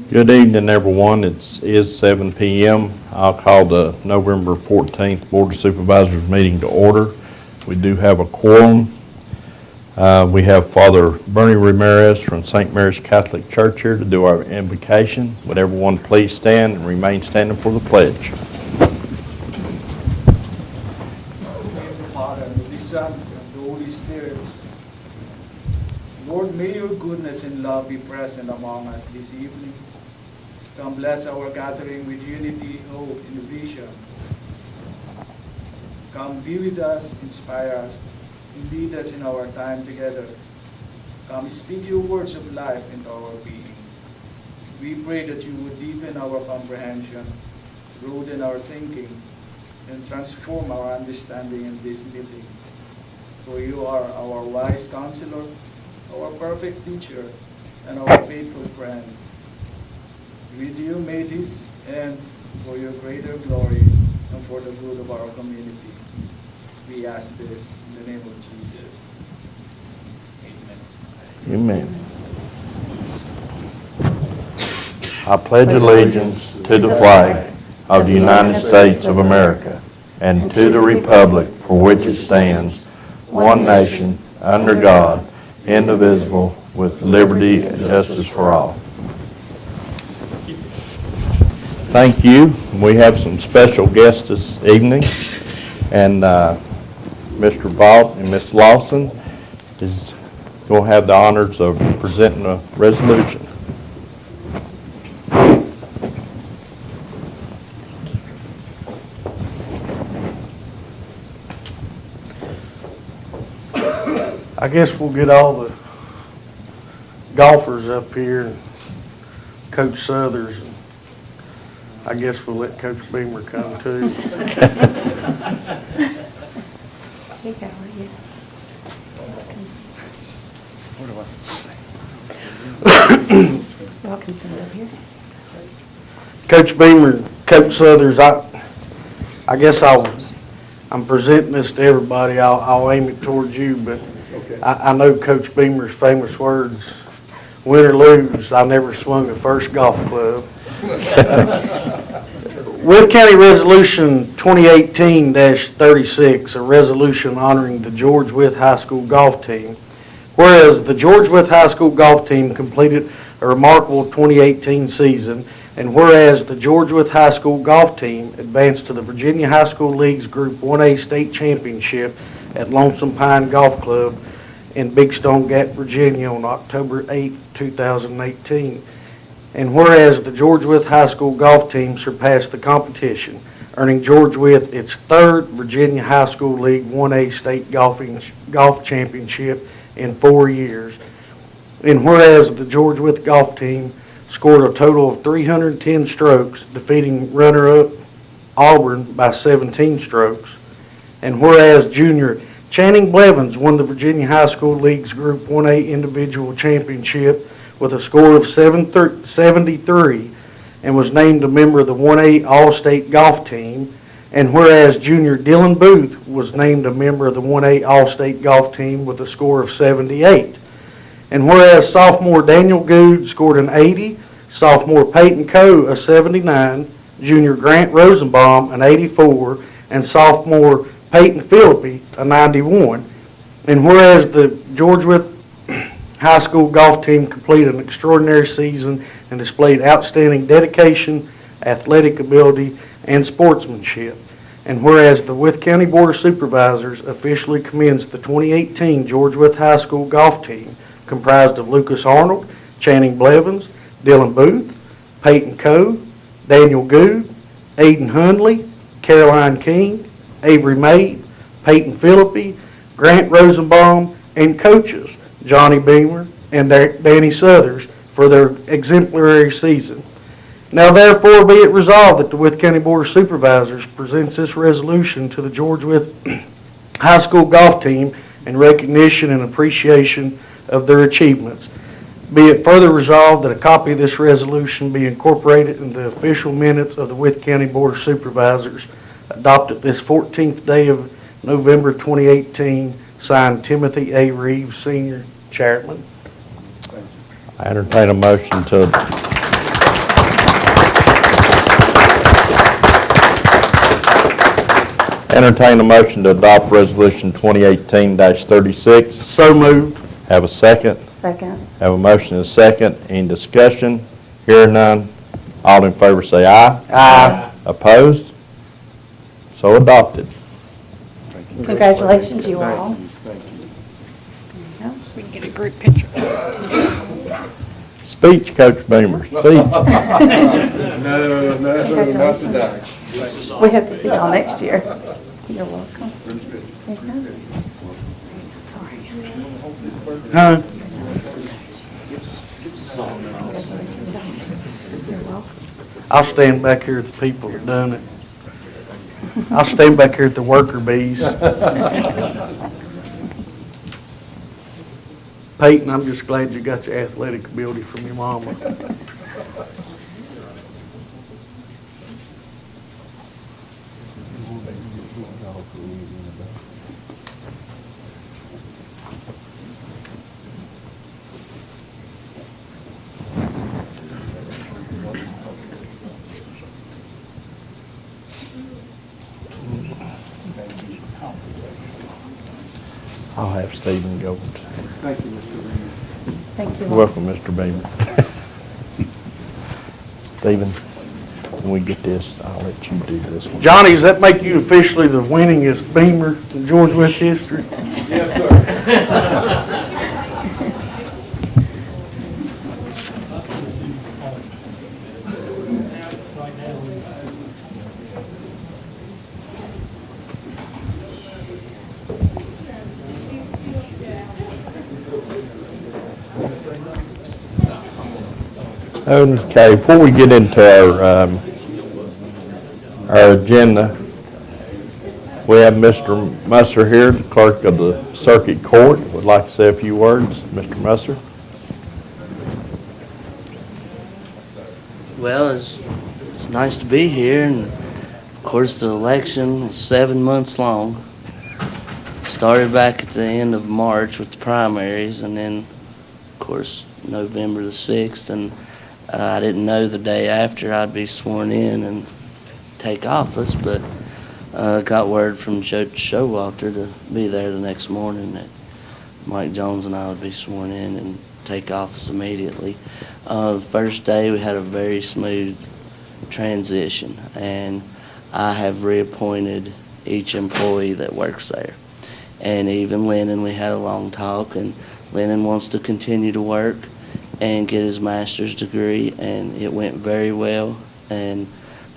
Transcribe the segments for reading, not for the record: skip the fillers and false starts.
Good evening, everyone. It is 7 p.m. I'll call the November 14th Board of Supervisors meeting to order. We do have a quorum. We have Father Bernie Ramirez from St. Mary's Catholic Church here to do our invocation. Would everyone please stand and remain standing for the pledge? Father, and the Son, and the Holy Spirit. Lord, may your goodness and love be present among us this evening. Come bless our gathering with unity, hope, and vision. Come be with us, inspire us, and lead us in our time together. Come speak your words of life into our being. We pray that you would deepen our comprehension, broaden our thinking, and transform our understanding in this meeting. For you are our wise counselor, our perfect teacher, and our faithful friend. With you may this end for your greater glory and for the good of our community. We ask this in the name of Jesus. Amen. Amen. I pledge allegiance to the flag of the United States of America and to the republic for which it stands, one nation, under God, indivisible, with liberty and justice for all. Thank you. We have some special guests this evening, and Mr. Vaught and Ms. Lawson is going to have the honors of presenting a resolution. I guess we'll get all the golfers up here, and Coach Southers. I guess we'll let Coach Beamer come too. Y'all can sit up here. Coach Beamer, Coach Southers, I guess I'm presenting this to everybody. I'll aim it towards you, but I know Coach Beamer's famous words, win or lose, I never swung a first golf club. Wythe County Resolution 2018-36, a resolution honoring the George Wythe High School golf team. Whereas the George Wythe High School golf team completed a remarkable 2018 season, and whereas the George Wythe High School golf team advanced to the Virginia High School League's Group 1A State Championship at Lonesome Pine Golf Club in Big Stone Gap, Virginia on October 8, 2018. And whereas the George Wythe High School golf team surpassed the competition, earning George Wythe its third Virginia High School League 1A State Golf Championship in 4 years. And whereas the George Wythe golf team scored a total of 310 strokes, defeating runner-up Auburn by 17 strokes. And whereas junior Channing Blevins won the Virginia High School League's Group 1A Individual Championship with a score of 73 and was named a member of the 1A All-State Golf Team. And whereas junior Dylan Booth was named a member of the 1A All-State Golf Team with a score of 78. And whereas sophomore Daniel Good scored an 80, sophomore Peyton Coe a 79, junior Grant Rosenbaum an 84, and sophomore Peyton Philippi a 91. And whereas the George Wythe High School golf team completed an extraordinary season and displayed outstanding dedication, athletic ability, and sportsmanship. And whereas the Wythe County Board of Supervisors officially commends the 2018 George Wythe High School golf team comprised of Lucas Arnold, Channing Blevins, Dylan Booth, Peyton Coe, Daniel Good, Aiden Hundley, Caroline King, Avery May, Peyton Philippi, Grant Rosenbaum, and coaches Johnny Beamer and Danny Southers for their exemplary season. Now therefore be it resolved that the Wythe County Board of Supervisors presents this resolution to the George Wythe High School golf team in recognition and appreciation of their achievements. Be it further resolved that a copy of this resolution be incorporated in the official minutes of the Wythe County Board of Supervisors adopted this 14th day of November 2018, signed Timothy A. Reeves, Sr., Chairman. I entertain a motion to Entertain a motion to adopt Resolution 2018-36. So moved. Have a second? Second. Have a motion and a second. Any discussion? Hearing none. All in favor say aye. Aye. Opposed? So adopted. Congratulations, you all. We can get a group picture. Speech, Coach Beamer, speech. No, not today. We hope to see y'all next year. You're welcome. Sorry. Huh? You're welcome. I'll stand back here at the people that done it. I'll stand back here at the worker bees. Peyton, I'm just glad you got your athletic ability from your mama. I'll have Stephen go. Thank you, Mr. Reed. Thank you. You're welcome, Mr. Beamer. Stephen, when we get this, I'll let you do this one. Johnny, does that make you officially the winningest Beamer in George West history? Yes, sir. Okay, before we get into our agenda, we have Mr. Musser here, the clerk of the circuit court. Would like to say a few words. Mr. Musser? Well, it's nice to be here, and of course the election is 7 months long. Started back at the end of March with the primaries, and then of course November the 6th, and I didn't know the day after I'd be sworn in and take office, but got word from Judge Showalter to be there the next morning that Mike Jones and I would be sworn in and take office immediately. First day we had a very smooth transition, and I have reappointed each employee that works there. And even Lennon, we had a long talk, and Lennon wants to continue to work and get his master's degree, and it went very well. And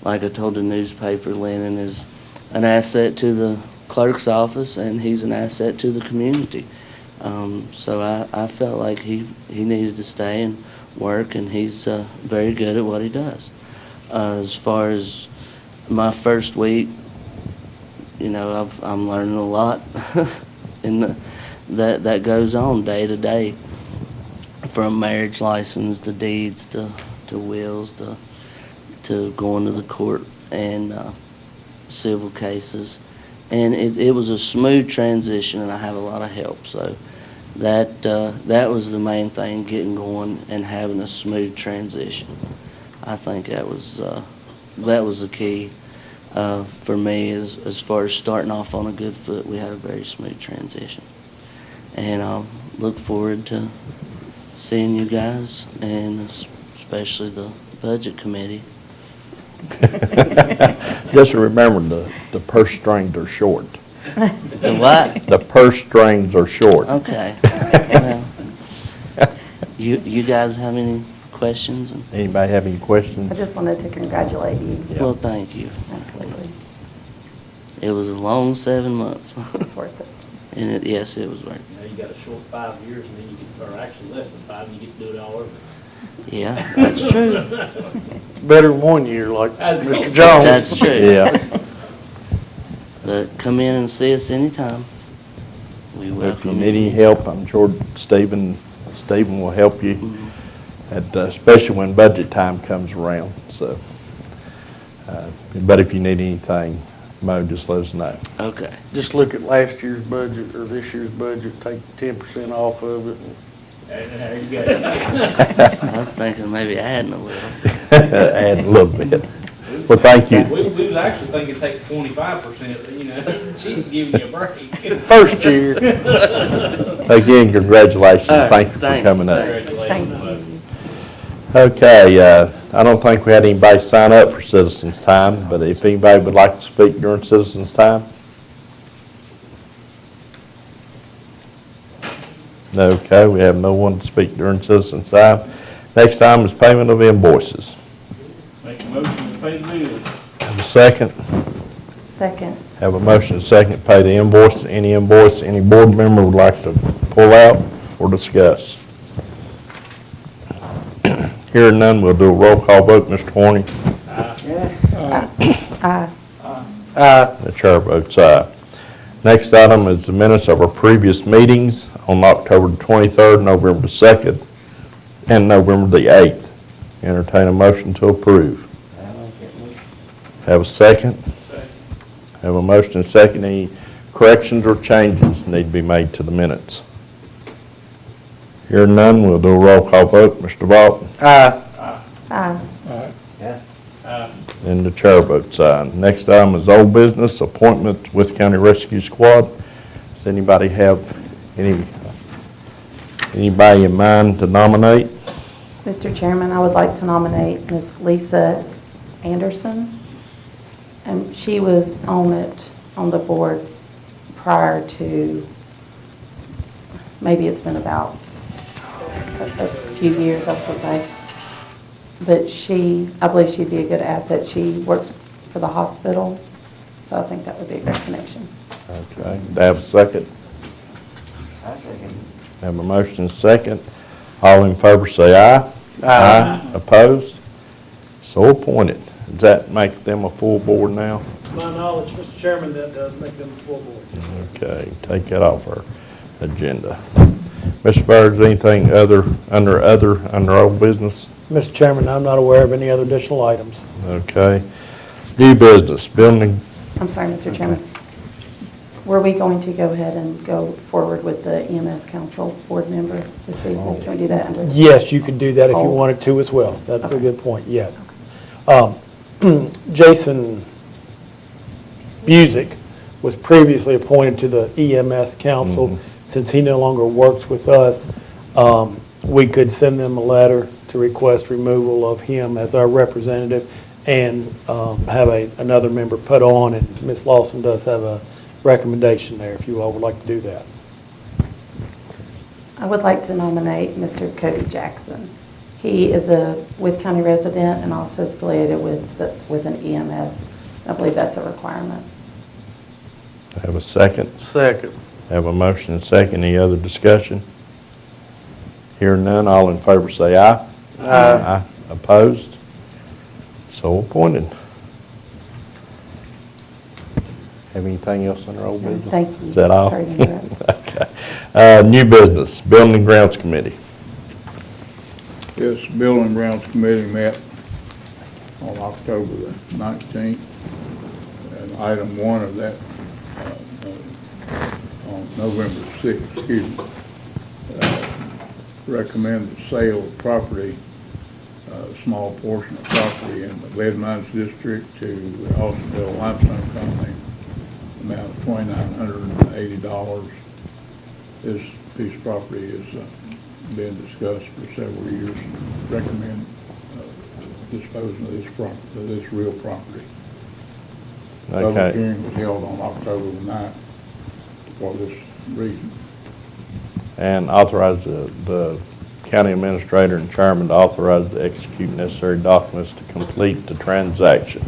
like I told the newspaper, Lennon is an asset to the clerk's office, and he's an asset to the community. So I felt like he needed to stay and work, and he's very good at what he does. As far as my first week, you know, I'm learning a lot, and that goes on day to day, from marriage license to deeds to wills to going to the court and civil cases. And it was a smooth transition, and I have a lot of help. So that was the main thing, getting going and having a smooth transition. I think that was the key for me as far as starting off on a good foot. We had a very smooth transition. And I'll look forward to seeing you guys, and especially the budget committee. Just remember, the purse strings are short. The what? The purse strings are short. Okay. Well, you guys have any questions? Anybody have any questions? I just wanted to congratulate you. Yeah. Well, thank you. Absolutely. It was a long 7 months. It's worth it. And yes, it was worth it. Now you got a short 5 years, and then you get, or actually less than 5, and you get to do it all over. Yeah, that's true. Better than 1 year, like As Mr. you Jones. That's true. Yeah. But come in and see us anytime. We If you welcome need any anytime. help, I'm sure Stephen will help you, Mhm. especially when budget time comes around, so. But if you need anything, Mo, just let us know. Okay. Just look at last year's budget or this year's budget, take 10% off of it. There you go. I was thinking maybe adding a little. Add a little bit. Well, thank you. We was actually thinking take 25%, you know, she's giving you a break. First year. Again, congratulations. All right, Thank you for thanks, coming up. Thank Congratulations. you. Okay, I don't think we had anybody sign up for citizens' time, but if anybody would like to speak during citizens' time? Okay, we have no one to speak during citizens' time. Next item is payment of invoices. Make a motion to pay the bills. Have a second? Second. Have a motion and second to pay the invoice. Any invoice any board member would like to pull out or discuss? Hearing none, we'll do a roll call vote. Mr. Horning? Aye. The chair votes aye. Next item is the minutes of our previous meetings on October the 23rd, November the 2nd, and November the 8th. Entertain a motion to approve. Have a second? Have a motion and second. Any corrections or changes need to be made to the minutes? Hearing none, we'll do a roll call vote. Mr. Vaught? Aye. And the chair votes aye. Next item is old business, appointment with County Rescue Squad. Does anybody have anybody in mind to nominate? Mr. Chairman, I would like to nominate Ms. Lisa Anderson. And she was on the board prior to, maybe it's been about a few years, I was going to say. But I believe she'd be a good asset. She works for the hospital, so I think that would be a great connection. Okay, do I have a second? Have a motion and second. All in favor say aye. Aye. Opposed? So appointed. Does that make them a full board now? To my knowledge, Mr. Chairman, that does make them a full board. Okay, take that off our agenda. Mr. Burrs, anything under old business? Mr. Chairman, I'm not aware of any other additional items. Okay. New business, building, I'm sorry, Mr. Chairman. Were we going to go ahead and go forward with the EMS Council board member this evening? Can we do that under? Yes, you could do that if you Oh. wanted to as well. That's a Okay. good point, yeah. Jason Busick was previously appointed to the EMS Council. Since he no longer works with us, we could send them a letter to request removal of him as our representative and have another member put on, and Ms. Lawson does have a recommendation there if you all would like to do that. I would like to nominate Mr. Cody Jackson. He is a Wythe County resident and also is affiliated with an EMS. I believe that's a requirement. have a second? Second. Have a motion and second. Any other discussion? Hearing none, all in favor say aye. Aye. Opposed? So appointed. Have anything else under old business? Thank you. Is that all? Sorry to interrupt. Okay. New business, Building and Grounds Committee. This Building and Grounds Committee met on October the 19th. And item one of that, on November 6th, excuse me, recommend the sale of property, a small portion of property in the Lead Mines District to the Austinville Limestone Company, amount of $2,980. This piece of property has been discussed for several years. Recommend disposing of this real property. Public Okay. hearing was held on October the 9th for this reason. And authorize the county administrator and chairman to authorize to execute necessary documents to complete the transaction.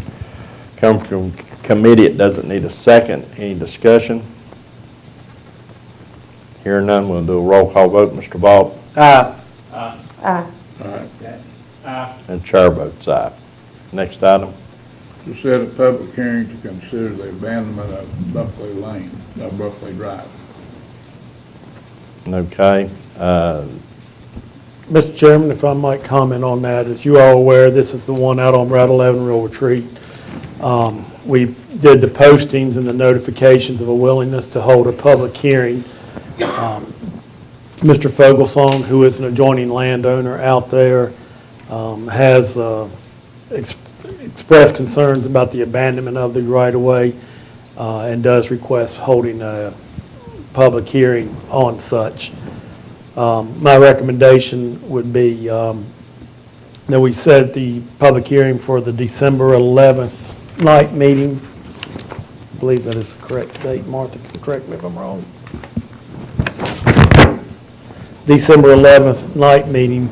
Come from committee, it doesn't need a second. Any discussion? Hearing none, we'll do a roll call vote. Mr. Vaught? Aye. Aye. All right. And chair votes aye. Next item. To set a public hearing to consider the abandonment of Buckley Lane, Buckley Drive. Okay. Mr. Chairman, if I might comment on that, as you are aware, this is the one out on Route 11 Real Retreat. We did the postings and the notifications of a willingness to hold a public hearing. Mr. Fogelsong, who is an adjoining landowner out there, has expressed concerns about the abandonment of the right-of-way and does request holding a public hearing on such. My recommendation would be that we set the public hearing for the December 11th night meeting. I believe that is the correct date. Martha, correct me if I'm wrong. December 11th night meeting,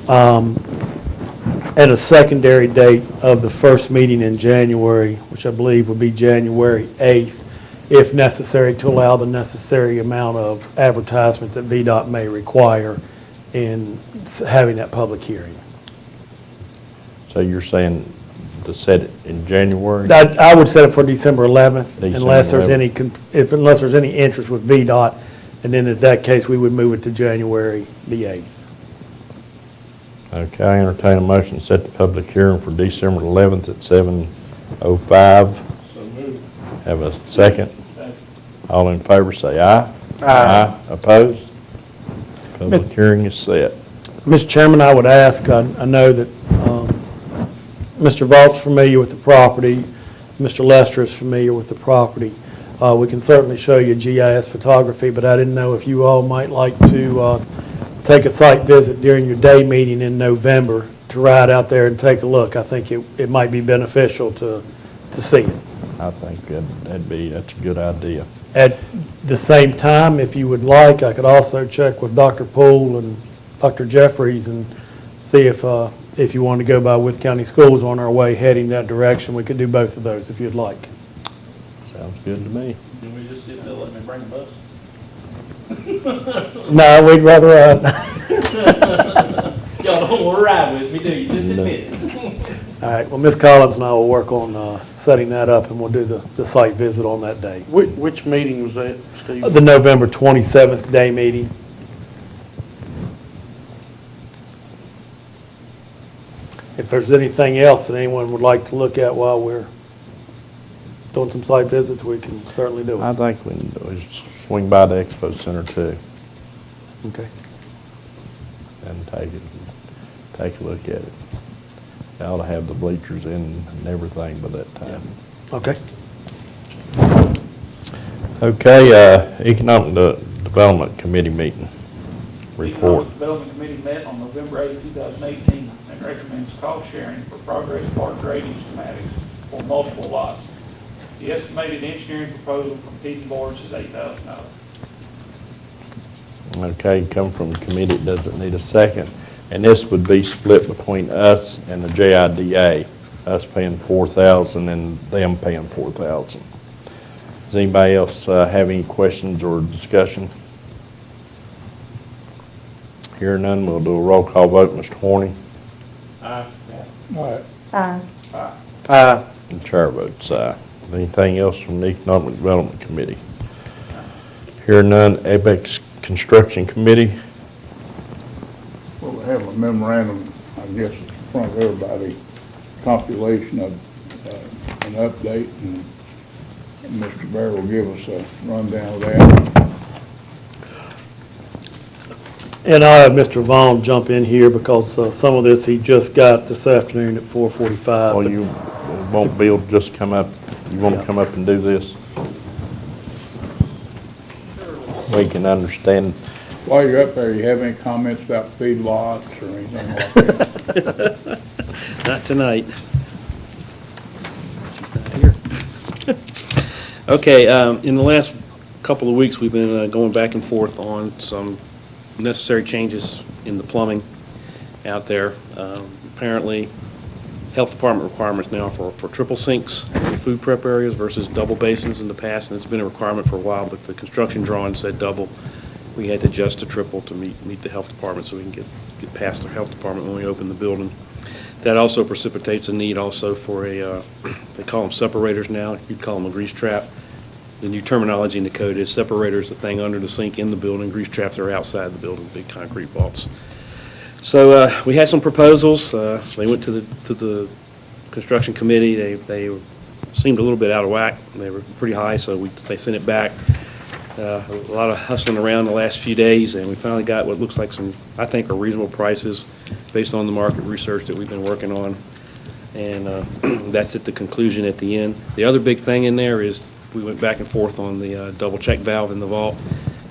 and a secondary date of the first meeting in January, which I believe would be January 8th, if necessary, to allow the necessary amount of advertisement that VDOT may require in having that public hearing. So you're saying to set it in January? I would set it for December 11th, December unless there's 11th. unless there's any interest with VDOT, and then in that case, we would move it to January the 8th. Okay, I entertain a motion to set the public hearing for December 11th at 7:05. Have a second? All in favor say aye. Aye. Opposed? Public hearing is set. Mr. Chairman, I would ask, I know that Mr. Vaught's familiar with the property, Mr. Lester is familiar with the property. We can certainly show you GIS photography, but I didn't know if you all might like to take a site visit during your day meeting in November to ride out there and take a look. I think it might be beneficial to see it. I think that's a good idea. At the same time, if you would like, I could also check with Dr. Poole and Dr. Jeffries and see if you want to go by Wythe County Schools on our way heading that direction. We could do both of those if you'd like. Sounds good to me. Can we just sit there, let me bring a bus? No, we'd rather, Y'all don't want to ride with me, do you? Just admit it. all right, well, Ms. Collins and I will work on setting that up, and we'll do the site visit on that day. Which meeting was that, Steve? The November 27th day meeting. If there's anything else that anyone would like to look at while we're doing some site visits, we can certainly do I it. think we can swing by the Expo Center too Okay. and take a look at it. They ought to have the bleachers in and everything by that time. Okay. Okay, Economic Development Committee meeting report. The Development Committee met on November 8, 2018, and recommends cost sharing for Progress Park drainage schematics for multiple lots. The estimated engineering proposal from P Boards is $8,000. Okay, come from the committee, it doesn't need a second. And this would be split between us and the JIDA, us paying $4,000 and them paying $4,000. Does anybody else have any questions or discussion? Hearing none, we'll do a roll call vote. Mr. Horning? All right. Aye. Aye. The chair votes aye. Anything else from the Economic Development Committee? Hearing none, ABEX Construction Committee. Well, we have a memorandum, I guess, in front of everybody, compilation of an update, and Mr. Bear will give us a rundown of that. And I'll have Mr. Vaughn jump in here because some of this he just got this afternoon at 4:45. Well, you won't be able to just come up, you want to come up and do this? We can understand. While you're up there, you have any comments about feedlots or anything like that? Not tonight. She's not here. Okay, in the last couple of weeks, we've been going back and forth on some necessary changes in the plumbing out there. Apparently, health department requirements now for triple sinks in food prep areas versus double basins in the past, and it's been a requirement for a while, but the construction drawing said double. We had to adjust to triple to meet the health department so we can get past the health department when we open the building. That also precipitates a need also for a, they call them separators now, you'd call them a grease trap. The new terminology in the code is separators, the thing under the sink in the building, grease traps are outside the building, big concrete vaults. So we had some proposals. They went to the construction committee. They seemed a little bit out of whack. They were pretty high, so they sent it back. A lot of hustling around the last few days, and we finally got what looks like some, I think, are reasonable prices based on the market research that we've been working on. and that's at the conclusion at the end. The other big thing in there is we went back and forth on the double check valve in the vault.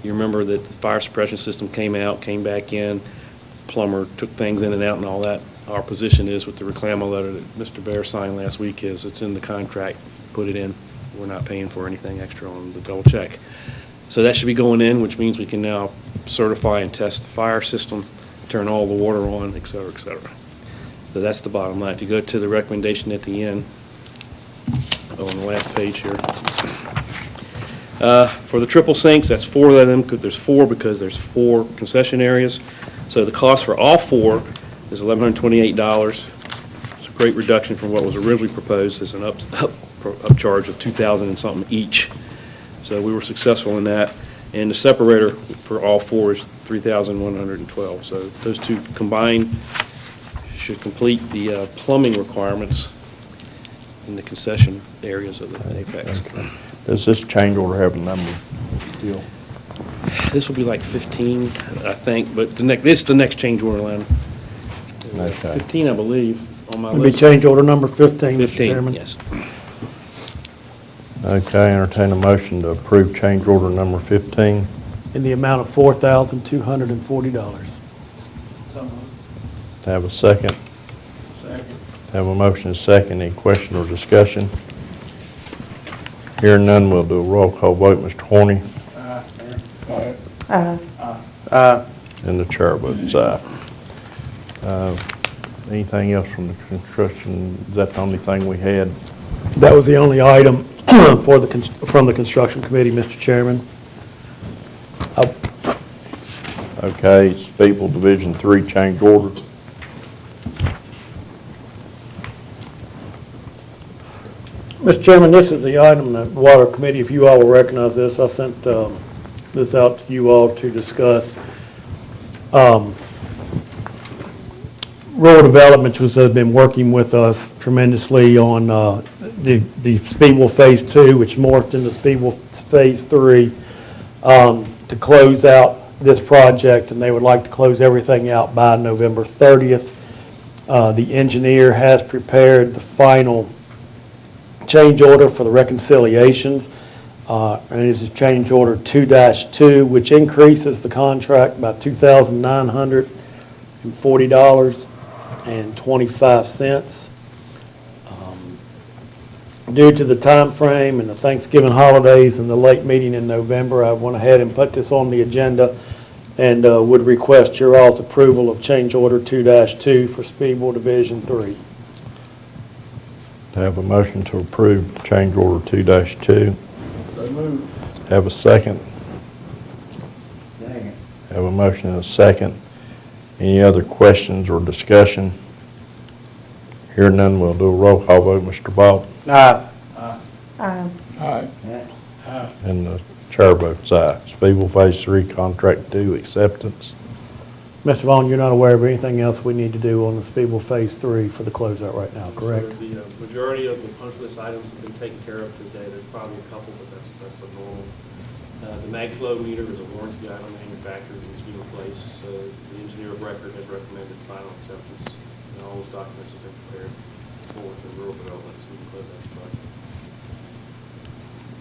You remember that the fire suppression system came out, came back in, plumber took things in and out and all that. Our position is with the reclamo letter that Mr. Bear signed last week is it's in the contract, put it in. We're not paying for anything extra on the double check. So that should be going in, which means we can now certify and test the fire system, turn all the water on, et cetera, et cetera. So that's the bottom line. If you go to the recommendation at the end, on the last page here. For the triple sinks, that's 4 of them. There's 4 because there's 4 concession areas. So the cost for all 4 is $1,128. It's a great reduction from what was originally proposed as an upcharge of $2,000 and something each. So we were successful in that. And the separator for all 4 is $3,112. So those two combined should complete the plumbing requirements in the concession areas of the Apex. Okay. Does this change order have a number still? This will be like 15, I think, but it's the next change order line. Okay. 15, I believe, on my It'll be list. change order number 15, Mr. 15, Chairman. yes. Okay, entertain a motion to approve change order number 15. In the amount of $4,240. So moved. Have a second. Second. Have a motion and a second. Any question or discussion? Hearing none, we'll do a roll call vote. Mr. Horny? Aye. And the chair votes aye. Anything else from the construction? Is that the only thing we had? That was the only item from the construction committee, Mr. Chairman. Okay, Speedwell Division 3 change order. Mr. Chairman, this is the item that Water Committee, if you all will recognize this, I sent this out to you all to discuss. Rural Development has been working with us tremendously on the Speedwell Phase 2, which morphed into Speedwell Phase 3, to close out this project, and they would like to close everything out by November 30th. The engineer has prepared the final change order for the reconciliations, and it is change order 2-2, which increases the contract by $2,940.25. Due to the time frame and the Thanksgiving holidays and the late meeting in November, I went ahead and put this on the agenda and would request your all's approval of change order 2-2 for Speedwell Division 3. Have a motion to approve change order 2-2. So moved. Have a second. Have a motion and a second. Any other questions or discussion? Hearing none, we'll do a roll call vote. Mr. Ball? Aye. Aye. And the chair votes aye. Speedwell Phase 3 Contract 2 acceptance. Mr. Vaughn, you're not aware of anything else we need to do on the Speedwell Phase 3 for the closeout right now, correct? So the majority of the punch list items have been taken care of today. There's probably a couple, but that's a normal. The mag flow meter is a warranty item manufactured and needs to be replaced. The engineer of record has recommended final acceptance, and all those documents have been prepared for the rural development, so we can close out the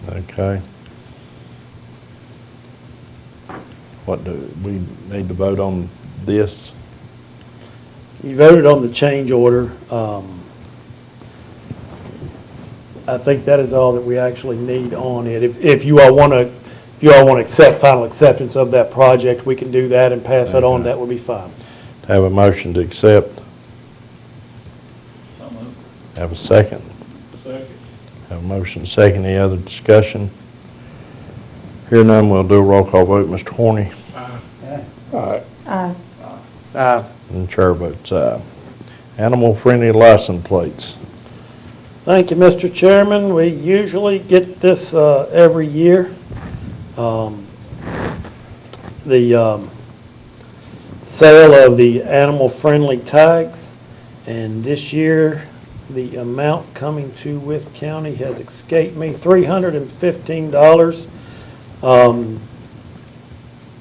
project. Okay. What do we need to vote on this? You voted on the change order. I think that is all that we actually need on it. If you all want to accept final acceptance of that project, we can do that and pass that on. Okay. That would be fine. Have a motion to accept. So moved. Have a second. Second. Have a motion second. Any other discussion? Hearing none, we'll do a roll call vote. Mr. Horny? Aye. Aye. And the chair votes aye. Animal-friendly license plates. Thank you, Mr. Chairman. We usually get this every year. The sale of the animal-friendly tags, and this year, the amount coming to Wythe County has escaped me, $315.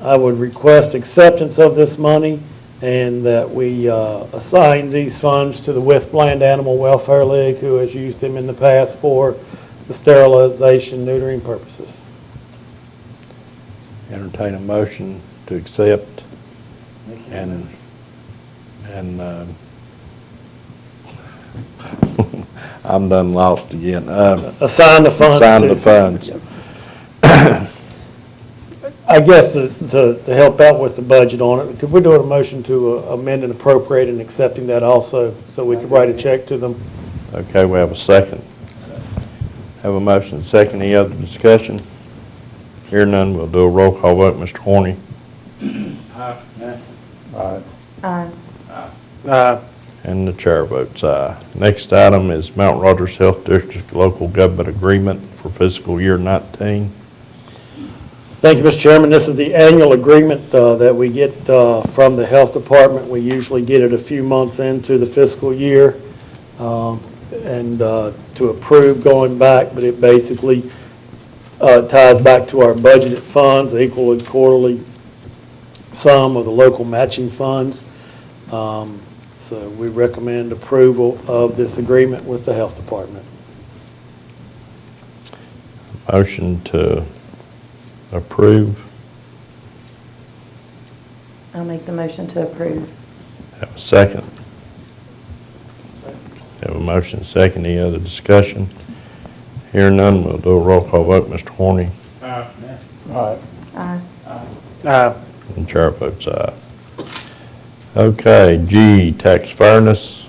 I would request acceptance of this money and that we assign these funds to the Wythe Bland Animal Welfare League, who has used them in the past for the sterilization, neutering purposes. Entertain a motion to accept and I'm done lost again. Assign the funds. Assign to- the funds. I guess to help out with the budget on it, could we do a motion to amend and appropriate and accepting that also, so we could write a check to them? Okay, we have a second. Have a motion, second. Any other discussion? Hear none, we'll do a roll call vote. Mr. Horny? Aye. And the chair votes aye. Next item is Mount Rogers Health District Local Government Agreement for fiscal year 19. Thank you, Mr. Chairman. This is the annual agreement that we get from the Health Department. We usually get it a few months into the fiscal year and to approve going back, but it basically ties back to our budgeted funds, equal and quarterly sum of the local matching funds. So we recommend approval of this agreement with the Health Department. Motion to approve. I'll make the motion to approve. Have a second. Have a motion, second. Any other discussion? Hear none, we'll do a roll call vote. Mr. Horny? Aye. And chair votes aye. Okay, G, tax fairness.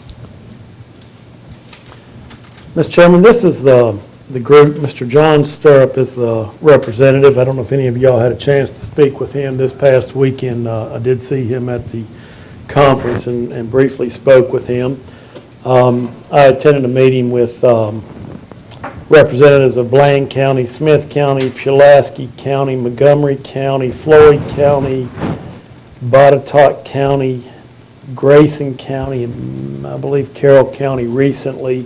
Mr. Chairman, this is the group. Mr. John Stirrup is the representative. I don't know if any of y'all had a chance to speak with him this past weekend. I did see him at the conference and briefly spoke with him. I attended a meeting with representatives of Bland County, Smith County, Pulaski County, Montgomery County, Floyd County, Botetourt County, Grayson County, and I believe Carroll County recently.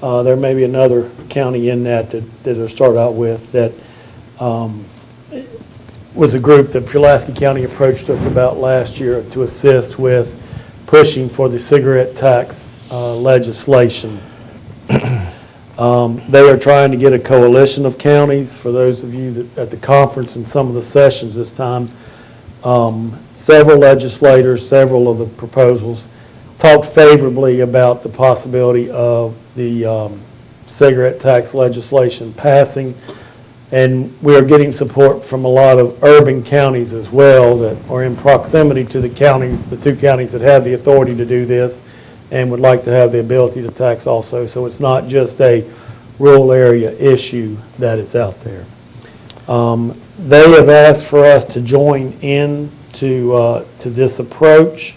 There may be another county in that I start out with that was a group that Pulaski County approached us about last year to assist with pushing for the cigarette tax legislation. They are trying to get a coalition of counties. For those of you that at the conference and some of the sessions this time, several legislators, several of the proposals talked favorably about the possibility of the cigarette tax legislation passing. And we are getting support from a lot of urban counties as well that are in proximity to the counties, the two counties that have the authority to do this and would like to have the ability to tax also. So it's not just a rural area issue that is out there. They have asked for us to join in to this approach.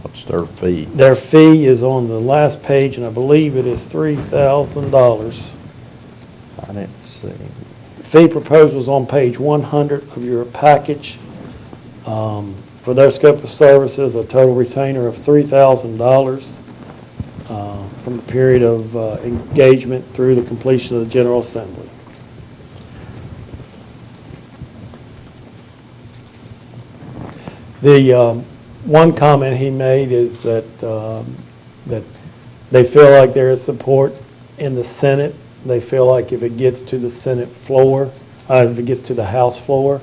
What's their fee? Their fee is on the last page, and I believe it is $3,000. I didn't see. Fee proposal is on page 100 of your package. For their scope of services, a total retainer of $3,000 from the period of engagement through the completion of the General Assembly. The one comment he made is that that they feel like there is support in the Senate. They feel like if it gets to the Senate floor, if it gets to the House floor,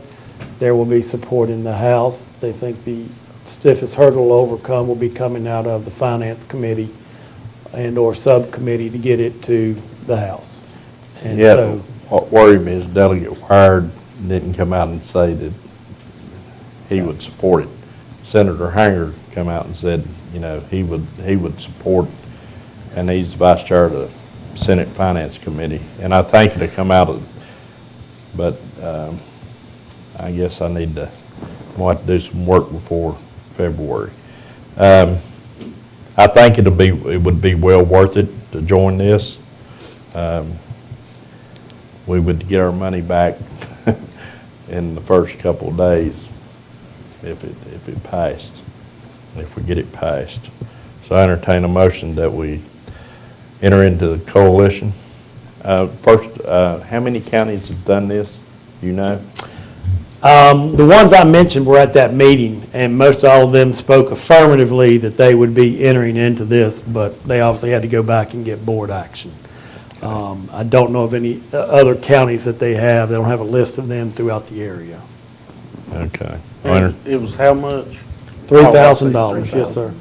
there will be support in the House. They think the stiffest hurdle to overcome will be coming out of the Finance Committee and/or subcommittee to get it to the House. And Yeah, so, what worried me is Delegate Wired didn't come out and say that he would support it. Senator Hanger come out and said, you know, he would support, and he's the vice chair of the Senate Finance Committee. And I think it'll come out of, but I guess I need to, want to do some work before February. I think it would be well worth it to join this. We would get our money back in the first couple of days if it passed, if we get it passed. So I entertain a motion that we enter into the coalition. First, how many counties have done this? Do you know? The ones I mentioned were at that meeting, and most all of them spoke affirmatively that they would be entering into this, but they obviously had to go back and get board action. I don't know of any other counties that they have. They don't have a list of them throughout the area. Okay. And it was how much? $3,000, yes, sir.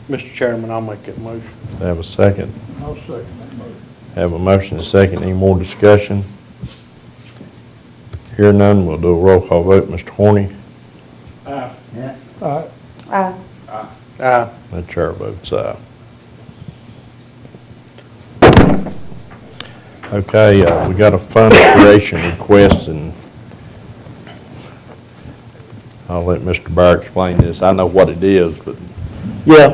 Mr. Chairman, I'll make that motion. Have a second. I'll second that motion. Have a motion and a second. Any more discussion? Hear none, we'll do a roll call vote. Mr. Horny? Aye. Aye. Aye. The chair votes aye. Okay, we got a fund creation request, and I'll let Mr. Bear explain this. I know what it is, but Yeah,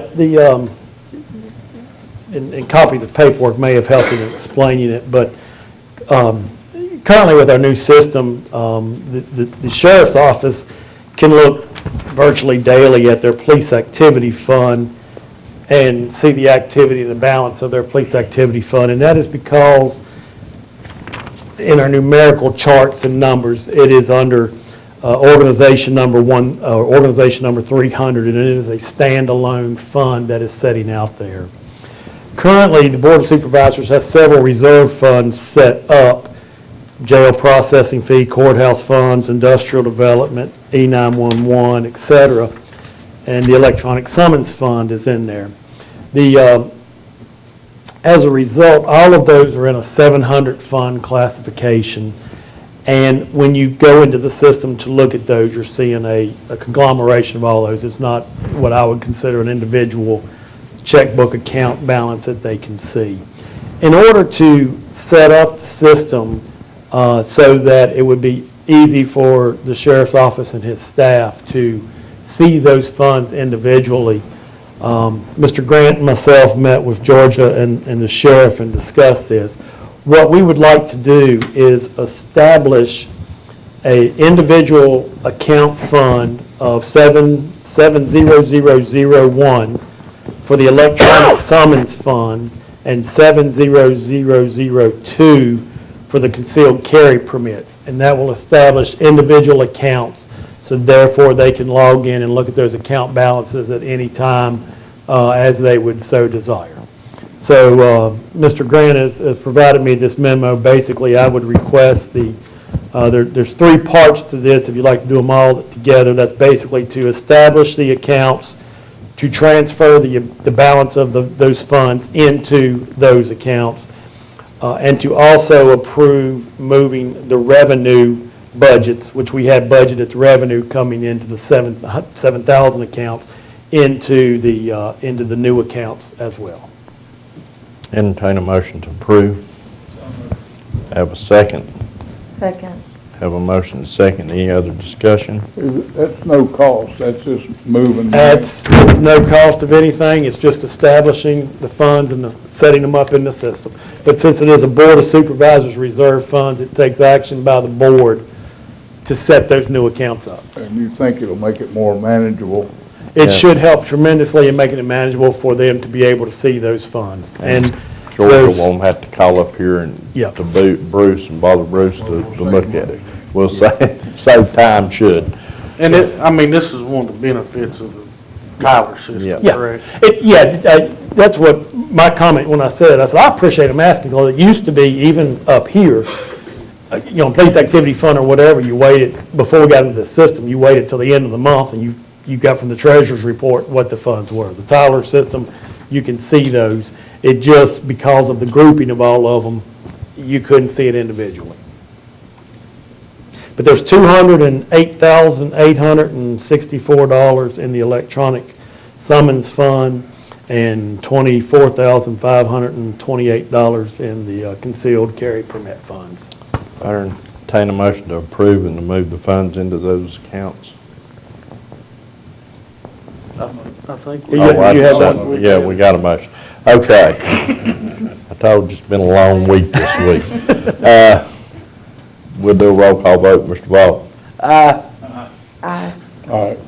and copies of paperwork may have helped in explaining it, but currently with our new system, the sheriff's office can look virtually daily at their police activity fund and see the activity and the balance of their police activity fund, and that is because in our numerical charts and numbers, it is under organization number 300, and it is a standalone fund that is setting out there. Currently, the Board of Supervisors has several reserve funds set up: jail processing fee, courthouse funds, industrial development, E911, et cetera, and the electronic summons fund is in there. As a result, all of those are in a 700 fund classification. And when you go into the system to look at those, you're seeing a conglomeration of all those. It's not what I would consider an individual checkbook account balance that they can see. In order to set up the system so that it would be easy for the sheriff's office and his staff to see those funds individually, Mr. Grant and myself met with Georgia and the sheriff and discussed this. What we would like to do is establish a individual account fund of 70001 for the electronic summons fund and 70002 for the concealed carry permits. And that will establish individual accounts, so therefore they can log in and look at those account balances at any time as they would so desire. So Mr. Grant has provided me this memo. Basically, I would request there's three parts to this. If you'd like to do them all together, that's basically to establish the accounts, to transfer the balance of those funds into those accounts, and to also approve moving the revenue budgets, which we had budgeted the revenue coming into the 7,000 accounts, into the new accounts as well. entertain a motion to approve. Have a second. Second. Have a motion and a second. Any other discussion? That's no cost, that's just moving. It's no cost of anything, it's just establishing the funds and setting them up in the system. But since it is a Board of Supervisors reserve funds, it takes action by the board to set those new accounts up. And you think it'll make it more manageable? It Yeah. should help tremendously in making it manageable for them to be able to see those funds. And Georgia those- won't have to call up here and Yeah. to Bruce and bother Bruce to look at it. We'll save time, should. And this is one of the benefits of the Tyler system, Yeah. correct? That's what my comment when I said, I appreciate them asking, because it used to be even up here, police activity fund or whatever, you waited, before we got into the system, you waited till the end of the month and you got from the treasurer's report what the funds were. The Tyler system, you can see those. It just, because of the grouping of all of them, you couldn't see it individually. But there's $208,864 in the electronic summons fund and $24,528 in the concealed carry permit funds. I entertain a motion to approve and to move the funds into those accounts. I think. You Oh, I you have just- one? Yeah, we got a motion. Okay. I told you it's been a long week this week. We'll do a roll call vote. Mr. Vaught? Aye. All right,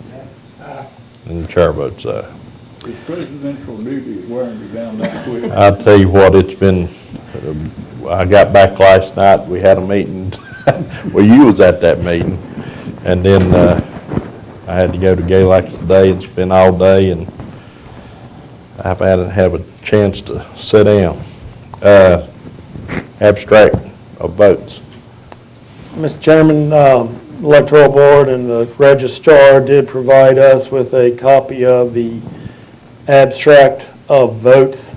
And the chair votes aye. the presidential duty is wearing me down that quick. I'll tell you what, it's been, I got back last night, we had a meeting Well, you was at that meeting, and then I had to go to Galax today and spend all day, and I've had to have a chance to sit down. Abstract of votes. Mr. Chairman, Electoral Board and the Registrar did provide us with a copy of the abstract of votes.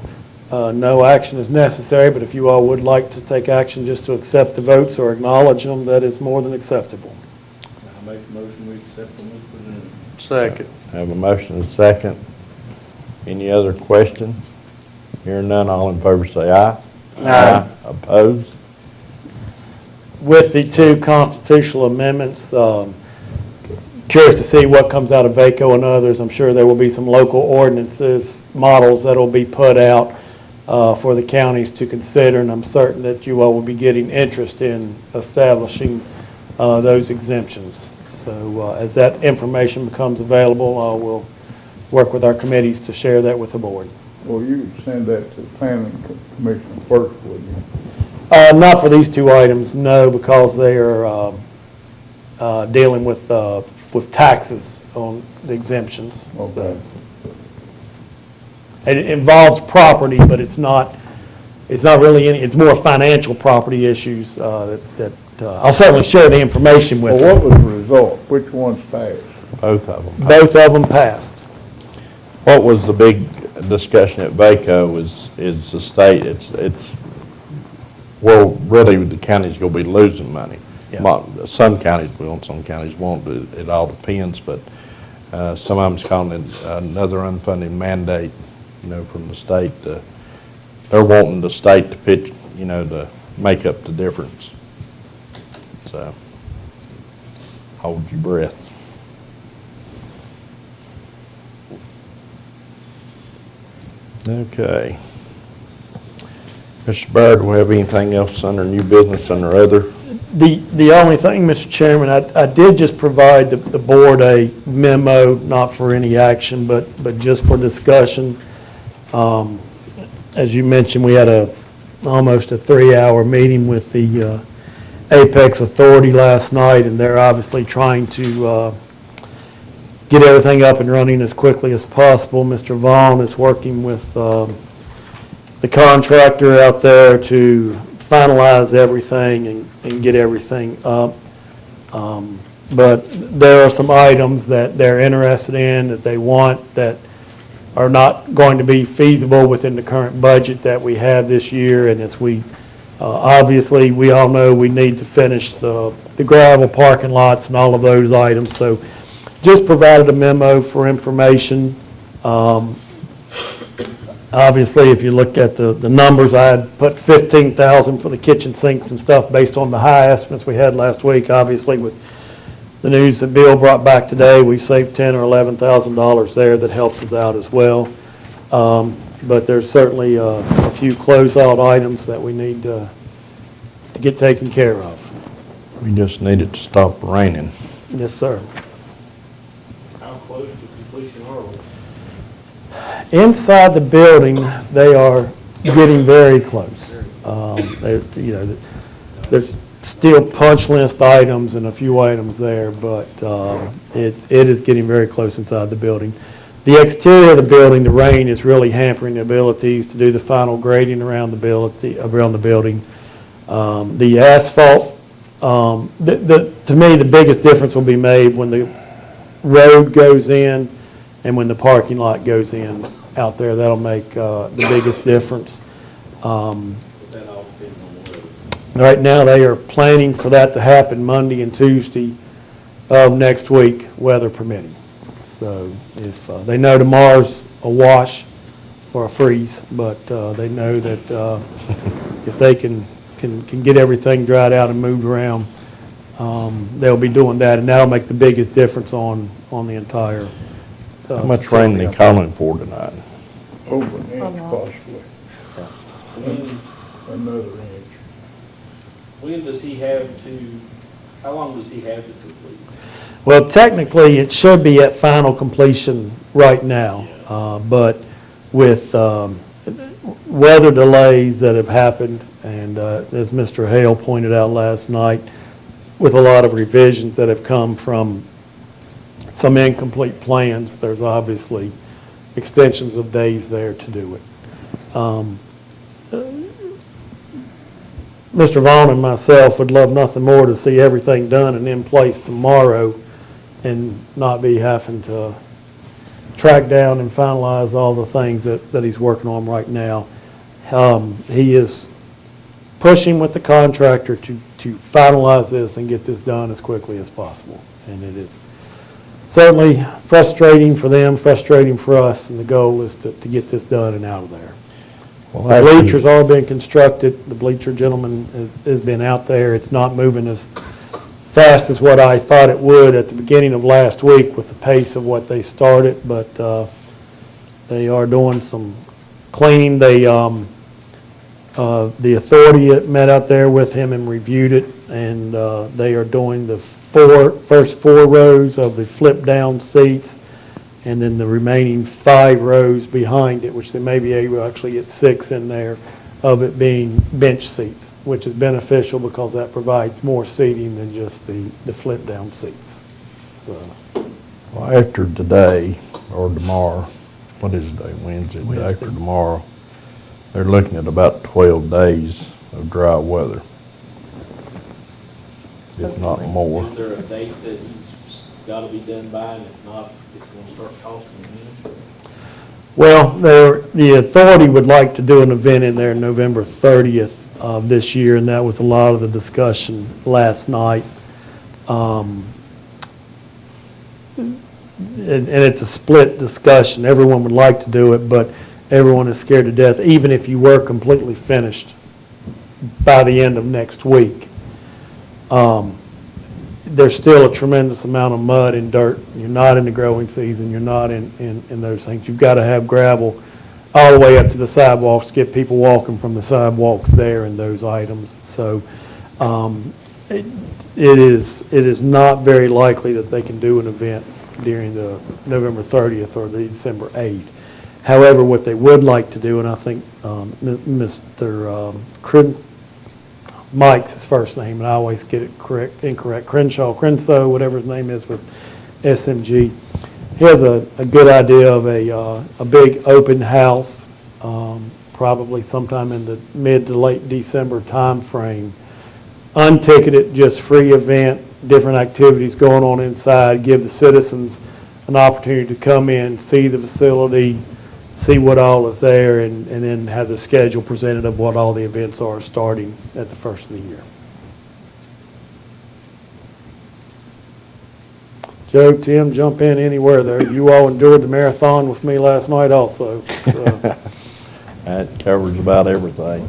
No action is necessary, but if you all would like to take action just to accept the votes or acknowledge them, that is more than acceptable. I make a motion, we accept them as presented. Second. Have a motion and a second. Any other questions? Hearing none, all in favor say aye. Aye. Opposed? With the two constitutional amendments, curious to see what comes out of VACO and others. I'm sure there will be some local ordinances, models that will be put out for the counties to consider, and I'm certain that you all will be getting interest in establishing those exemptions. So as that information becomes available, I will work with our committees to share that with the board. Well, you would send that to the planning commission first, wouldn't you? Not for these two items, no, because they are dealing with taxes on the exemptions. Okay. And it involves property, but it's not really any, it's more financial property issues that I'll certainly share the information with Well, you. what was the result? Which ones passed? Both of them. Both of them passed. What was the big discussion at VACO is the state, well, really, the county's gonna be losing money. Yeah. Some counties will, and some counties won't, it all depends, but some of them's calling it another unfunded mandate, from the state. They're wanting the state to pitch, to make up the difference. So, hold your breath. Okay. Mr. Byrd, do we have anything else under new business under other? The only thing, Mr. Chairman, I did just provide the board a memo, not for any action, but just for discussion. As you mentioned, we had almost a 3-hour meeting with the Apex Authority last night, and they're obviously trying to get everything up and running as quickly as possible. Mr. Vaughn is working with the contractor out there to finalize everything and get everything up. But there are some items that they're interested in, that they want, that are not going to be feasible within the current budget that we have this year. And as we, obviously, we all know we need to finish the gravel parking lots and all of those items. So just provided a memo for information. Obviously, if you look at the numbers, I had put $15,000 for the kitchen sinks and stuff based on the high estimates we had last week. Obviously, with the news that Bill brought back today, we've saved $10,000 or $11,000 there. That helps us out as well. But there's certainly a few closeout items that we need to get taken care of. We just need it to stop raining. Yes, sir. How close to completion are we? Inside the building, they are getting very close. There's still punch list items and a few items there, but it is getting very close inside the building. The exterior of the building, the rain is really hampering the abilities to do the final grading around the building. The asphalt, to me, the biggest difference will be made when the road goes in and when the parking lot goes in out there. That'll make the biggest difference. Right now, they are planning for that to happen Monday and Tuesday of next week, weather permitting. So if they know tomorrow's a wash or a freeze, but they know that if they can get everything dried out and moved around, they'll be doing that, and that'll make the biggest difference on the entire. How much rain they calling for tonight? Over an inch possibly. Another inch. When does he have to, how long does he have to complete? Well, technically, it should be at final completion right now, but with weather delays that have happened, and as Mr. Hale pointed out last night, with a lot of revisions that have come from some incomplete plans, there's obviously extensions of days there to do it. Mr. Vaughn and myself would love nothing more to see everything done and in place tomorrow and not be having to track down and finalize all the things that he's working on right now. He is pushing with the contractor to finalize this and get this done as quickly as possible. And it is certainly frustrating for them, frustrating for us, and the goal is to get this done and out of there. Well, The actually- bleachers are being constructed. The bleacher gentleman has been out there. It's not moving as fast as what I thought it would at the beginning of last week with the pace of what they started, but they are doing some cleaning. The authority met out there with him and reviewed it, and they are doing the first 4 rows of the flip-down seats, and then the remaining 5 rows behind it, which they may be able to actually get 6 in there, of it being bench seats, which is beneficial because that provides more seating than just the flip-down seats. So, Well, after today, or tomorrow, what is today, Wednesday? Wednesday. After tomorrow, they're looking at about 12 days of dry weather, if not more. Is there a date that he's got to be done by, and if not, it's going to start costing him? well, the authority would like to do an event in there November 30th of this year, and that was a lot of the discussion last night. And it's a split discussion. Everyone would like to do it, but everyone is scared to death, even if you were completely finished by the end of next week. There's still a tremendous amount of mud and dirt. You're not in the growing season. You're not in those things. You've got to have gravel all the way up to the sidewalks to get people walking from the sidewalks there and those items. So it is not very likely that they can do an event during the November 30th or the December 8th. However, what they would like to do, and I think Mr. Mike's his first name, and I always get it incorrect, Crenshaw, whatever his name is with SMG. He has a good idea of a big open house, probably sometime in the mid to late December timeframe. Unticketed, just free event, different activities going on inside, give the citizens an opportunity to come in, see the facility, see what all is there, and then have the schedule presented of what all the events are starting at the first of the year. Joe, Tim, jump in anywhere there. You all enjoyed the marathon with me last night also. So, That covers about everything.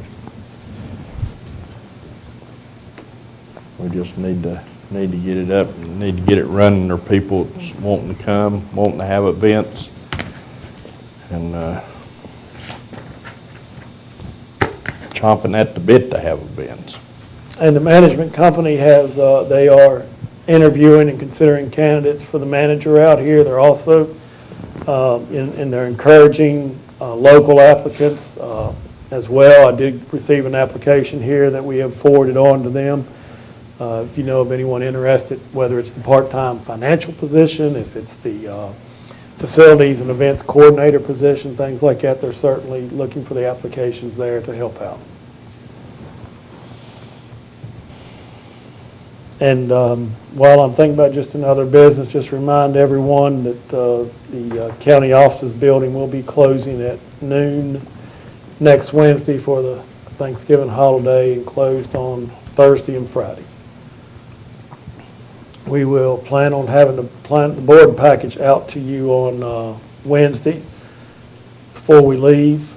We just need to get it up, and need to get it running. There are people that's wanting to come, wanting to have events, and chomping at the bit to have events. And the management company has, they are interviewing and considering candidates for the manager out here. They're also, and they're encouraging local applicants as well. I did receive an application here that we have forwarded on to them. If you know of anyone interested, whether it's the part-time financial position, if it's the facilities and events coordinator position, things like that, they're certainly looking for the applications there to help out. And while I'm thinking about just another business, just remind everyone that the county offices building will be closing at noon next Wednesday for the Thanksgiving holiday and closed on Thursday and Friday. We will plan on having the board package out to you on Wednesday before we leave.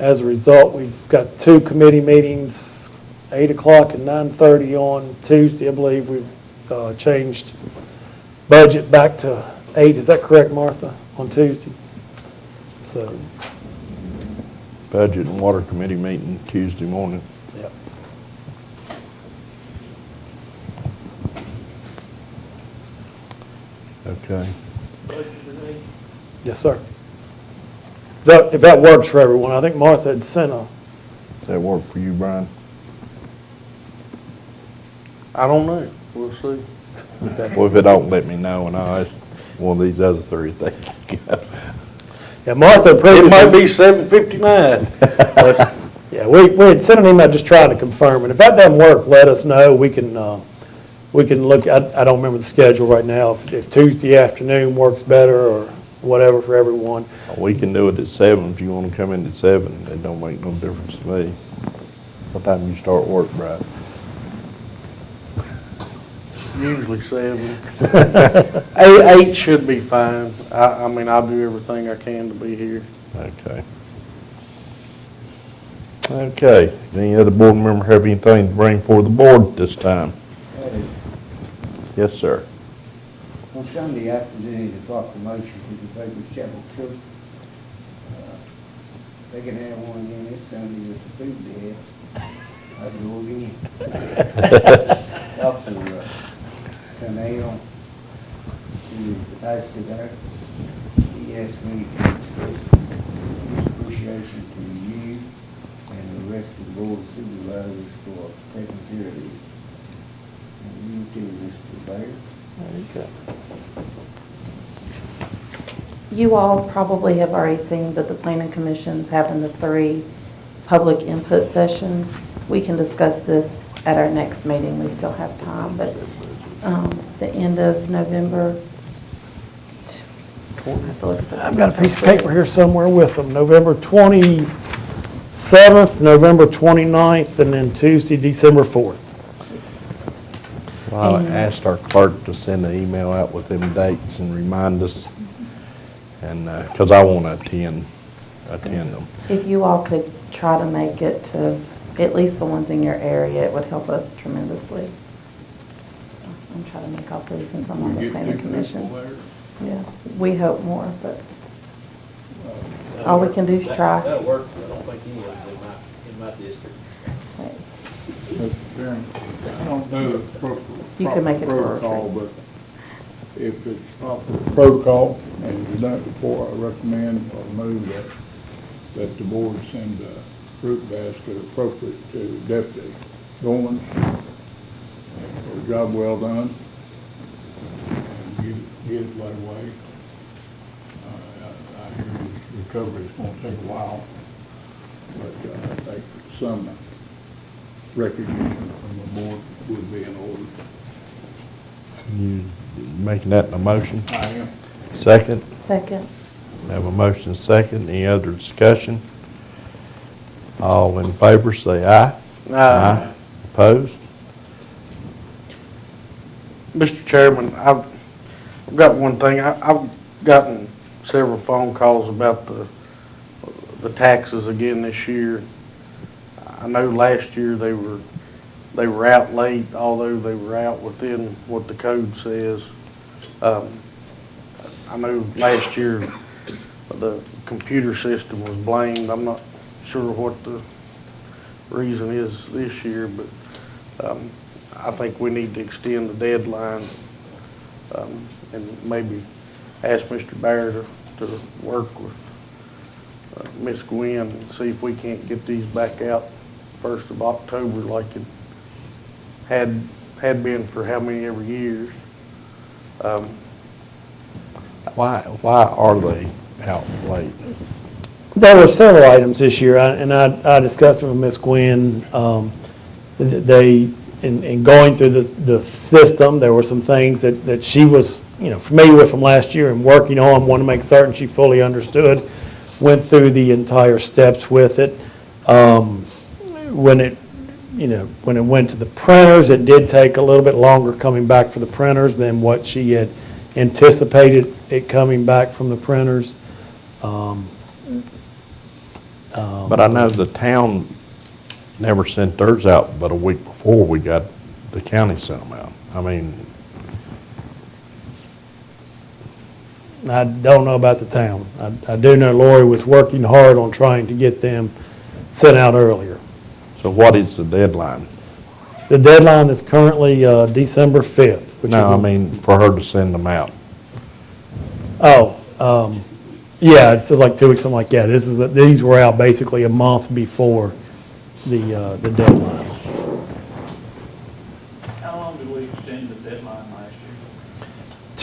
As a result, we've got 2 committee meetings, 8 o'clock and 9:30 on Tuesday. I believe we've changed budget back to 8. Is that correct, Martha, on Tuesday? So, Budget and Water Committee meeting Tuesday morning. yeah. Okay. Yes, sir. If that works for everyone, I think Martha had sent a, Does that work for you, Brian? I don't know. We'll see. Well, if it don't, let me know, and I'll ask one of these other three if they can go. Yeah, Martha It previously. might be 7:59. Yeah, we had sent an email just trying to confirm, and if that doesn't work, let us know. We can look, I don't remember the schedule right now, if Tuesday afternoon works better or whatever for everyone. We can do it at 7 if you want to come in at 7. It don't make no difference to me. What time you start work, Brad? Usually 7. 8 should be fine. I mean, I'll do everything I can to be here. Okay. Okay, any other board member have anything to bring for the board this time? Yes, sir. On Sunday, I presented a proclamation to the Baker's Chapel Church. They can have one again this Sunday with the food they have. I'd go again. Dr. Canale, who is the pastor there, he asked me to express his appreciation to you and the rest of the board of supervisors for taking care of this. And you too, Mr. Baker. You all probably have already seen, but the planning commission's having the 3 public input sessions. We can discuss this at our next meeting. We still have time, but the end of November. I have to look at the- I've got a piece of paper here somewhere with them, November 27th, November 29th, and then Tuesday, December 4th. Well, I asked our clerk to send an email out with them dates and remind us, and, because I want to attend them. If you all could try to make it to at least the ones in your area, it would help us tremendously. I'm trying to make all 3 since I'm on the planning commission. Yeah, we hope more, but all we can do is try. That'll work, I don't think any of them's in my district. Mr. Chairman, I don't know the proper You can make it protocol, for but if it's proper protocol and you've done it before, I recommend or move that the board send a fruit basket appropriate to Deputy Goins for a job well done and get it right away. I hear his recovery is going to take a while, but I think some recognition from the board would be in order. You making that in a motion? I am. Second? Second. Have a motion second. Any other discussion? All in favor, say aye. Aye. Opposed? Mr. Chairman, I've got one thing. I've gotten several phone calls about the taxes again this year. I know last year they were out late, although they were out within what the code says. I know last year the computer system was blamed. I'm not sure what the reason is this year, but I think we need to extend the deadline and maybe ask Mr. Baird to work with Ms. Gwen and see if we can't get these back out 1st of October like it had been for how many ever years. Why are they out late? There were several items this year, and I discussed it with Ms. Gwen. In going through the system, there were some things that she was, familiar with from last year and working on, wanted to make certain she fully understood, went through the entire steps with it. When it went to the printers, it did take a little bit longer coming back for the printers than what she had anticipated it coming back from the printers. But I know the town never sent theirs out, but a week before we got, the county sent them out. I mean, I don't know about the town. I do know Lori was working hard on trying to get them sent out earlier. so what is the deadline? The deadline is currently December 5th. Which No, I is mean, for her to send them out. yeah, it's like 2 weeks, something like that. These were out basically a month before the deadline. How long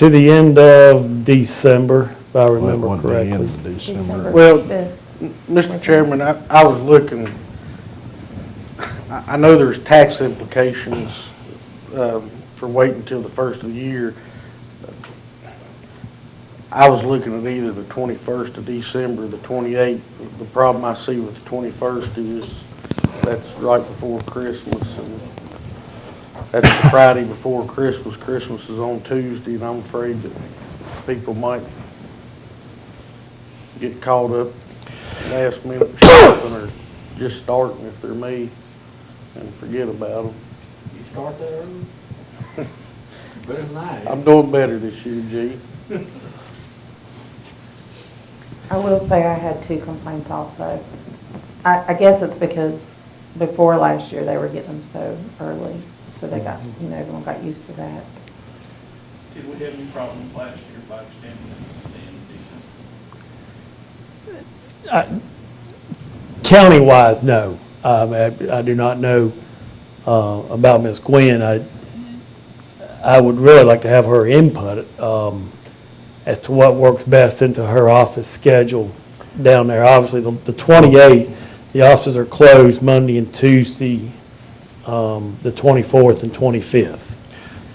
To the end of December, if I remember Wasn't the end correctly. of December. December Well, 5th. Mr. Chairman, I was looking, I know there's tax implications for waiting until the first of the year. I was looking at either the 21st of December or the 28th. The problem I see with the 21st is that's right before Christmas, and that's the Friday before Christmas. Christmas is on Tuesday, and I'm afraid that people might get caught up last minute shopping or just starting if they're me and forget about them. You start that early? Better than I I'm doing better this year, G. I will say I had 2 complaints also. I guess it's because before last year, they were getting them so early, so they got, everyone got used to that. Did we have any problems last year by extending it to the end of December? County-wise, no. I do not know about Ms. Gwen. I would really like to have her input as to what works best into her office schedule down there. Obviously, the 28th, the offices are closed Monday and Tuesday, the 24th and 25th.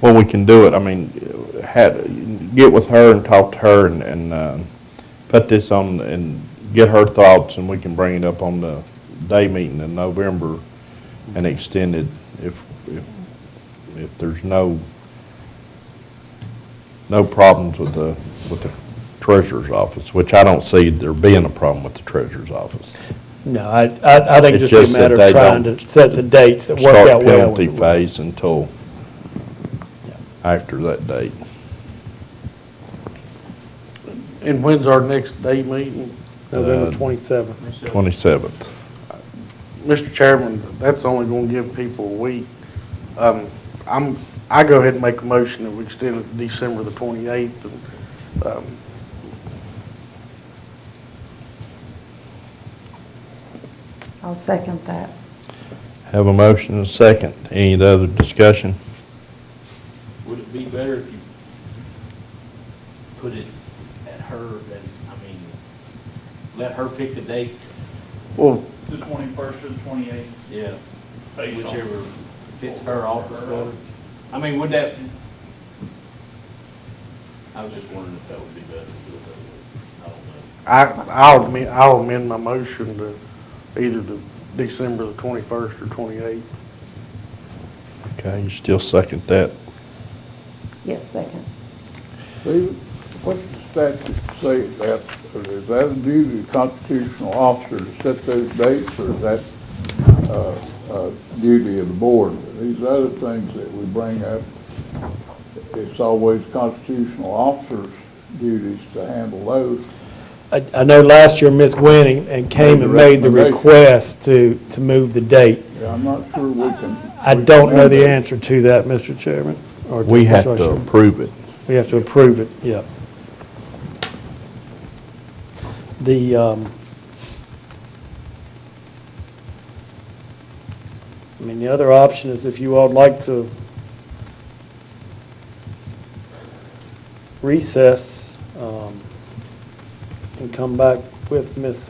Well, we can do it, I mean, get with her and talk to her and put this on and get her thoughts, and we can bring it up on the day meeting in November and extend it if there's no problems with the treasurer's office, which I don't see there being a problem with the treasurer's office. No, I think It's just be a just that matter they of trying don't to set the dates that work Start out well. penalty phase until after that date. And when's our next day meeting? November 27th. 27th. Mr. Chairman, that's only gonna give people a week. I go ahead and make a motion that we extend it to December the 28th. And, I'll second that. Have a motion and a second. Any other discussion? Would it be better if you put it at her, than, I mean, let her pick the date? Well, The 21st or the 28th? Yeah. Based on- Whichever fits her office better. I mean, would that, I was just wondering if that would be better to do it that way. I don't know. I'll amend my motion to either the December the 21st or 28th. Okay, you still second that? Yes, second. Stephen, what does the statute say that, is that a duty of the constitutional officer to set those dates, or is that duty of the board? These other things that we bring up, it's always constitutional officers' duties to handle those. I know last year Ms. Gwen and came and made the request to move the date. Yeah, I'm not sure we can. I don't know the answer to that, Mr. Chairman. or We have sorry, to sir. approve it. We have to approve it, yeah. The other option is if you all would like to recess and come back with Miss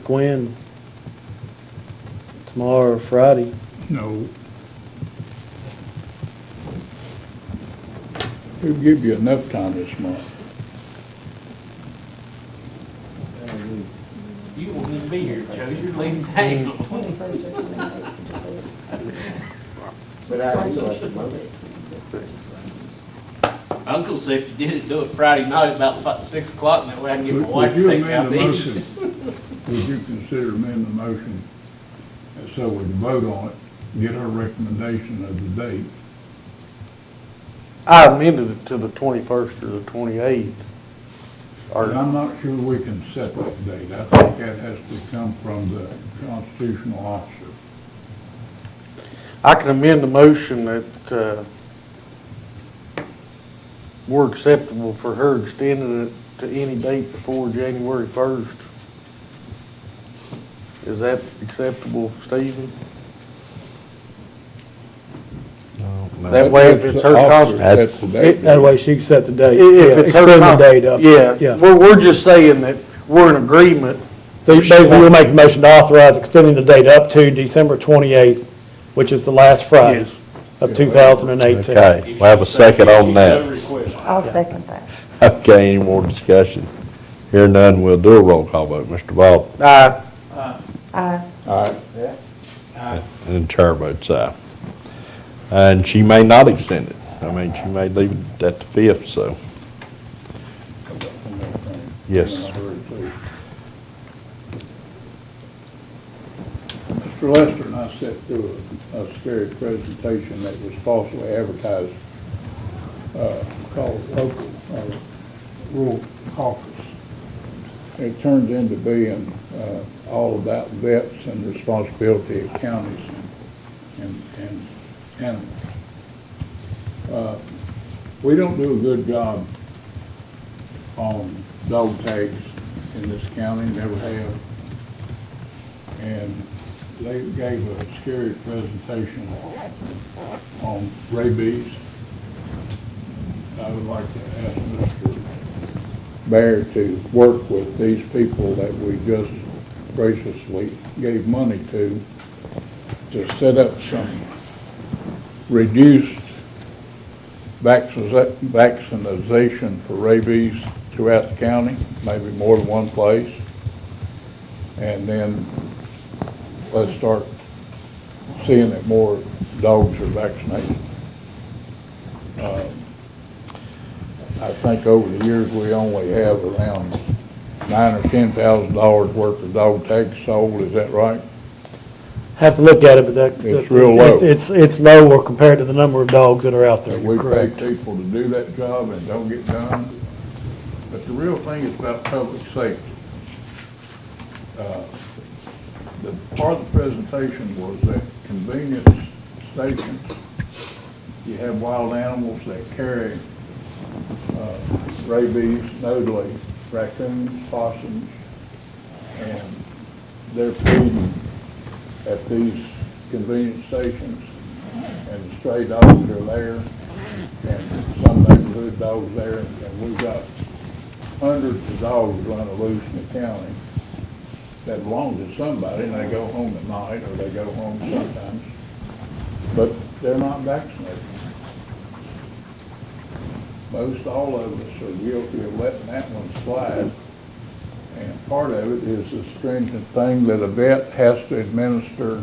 Gwen tomorrow or Friday. No. We'll give you enough time this month. You won't even be here, Joe, you're leaving town. But I do like the motion. Uncle said if you did it, do it Friday night about 6 o'clock, and that way I can get my wife Would to you take me out amend to the eat. motion? Would you consider amending the motion so we can vote on it, get our recommendation of the date? I amended it to the 21st or the 28th. But I'm not sure we can set that date. I think that has to come from the constitutional officer. I can amend the motion that we're acceptable for her extending it to any date before January 1st. Is that acceptable, Stephen? No. That way, if it's her cost, That's the date. That way she can set the date. if Yeah, it's her extend the cost. date up. Yeah, we're just saying that we're in agreement. So basically, we'll make the motion to authorize extending the date up to December 28th, which is the last Friday Yes. of 2018. Okay, we'll have a second on that. I'll second that. Okay, any more discussion? Hear none, we'll do a roll call vote. Mr. Vaughn? Aye. Aye. All right. And the chair votes aye. And she may not extend it. I mean, she may leave it at the 5th, so, yes. Mr. Lester and I sat through a scary presentation that was falsely advertised, called local, rural caucus. It turned into being, all about vets and the responsibility of counties and animals. We don't do a good job on dog tags in this county, never have. And they gave a scary presentation on rabies. I would like to ask Mr. Bear to work with these people that we just graciously gave money to set up some reduced vaccination for rabies throughout the county, maybe more than one place. And then let's start seeing that more dogs are vaccinated. I think over the years, we only have around $9,000 or $10,000 worth of dog tags sold, is that right? Have to look at it, but It's real low. It's lower compared to the number of dogs that are out there. That You're we pay correct. people to do that job and don't get done. But the real thing is about public safety. The part of the presentation was that convenience station, you have wild animals that carry rabies, notably raccoons, possums, and they're feeding at these convenience stations, and the stray dogs are there, and some neighborhood dogs there, and we've got hundreds of dogs running loose in the county that belong to somebody, and they go home at night, or they go home sometimes, but they're not vaccinated. Most all of us are guilty of letting that one slide, and part of it is the stringent thing that a vet has to administer